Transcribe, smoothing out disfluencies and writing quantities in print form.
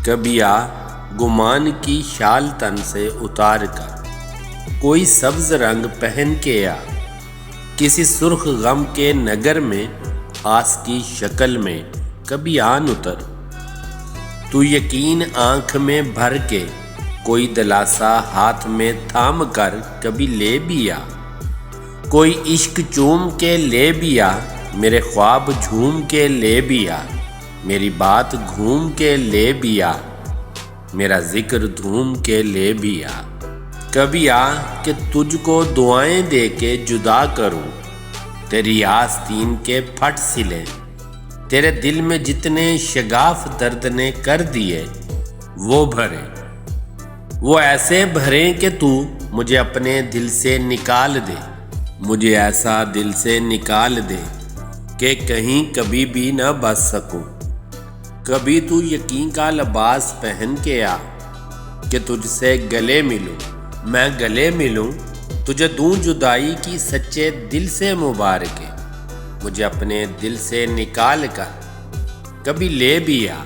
کبھی آ گمان کی شال تن سے اتار کر، کوئی سبز رنگ پہن کے آ، کسی سرخ غم کے نگر میں آس کی شکل میں کبھی آن اتر۔ تو یقین آنکھ میں بھر کے کوئی دلاسا ہاتھ میں تھام کر کبھی لے بھی آ، کوئی عشق چوم کے لے بھی آ، میرے خواب جھوم کے لے بھی آ، میری بات گھوم کے لے بھی آ، میرا ذکر دھوم کے لے بھی آ۔ کبھی آ کہ تجھ کو دعائیں دے کے جدا کروں، تیری آستین کے پھٹ سلیں، تیرے دل میں جتنے شگاف درد نے کر دیے وہ بھریں، وہ ایسے بھریں کہ تو مجھے اپنے دل سے نکال دے، مجھے ایسا دل سے نکال دے کہ کہیں کبھی بھی نہ بچ سکوں۔ کبھی تو یقین کا لباس پہن کے آ کہ تجھ سے گلے ملوں، میں گلے ملوں، تجھے دوں جدائی کی سچے دل سے مبارکیں، مجھے اپنے دل سے نکال کر کبھی لے بھی آ۔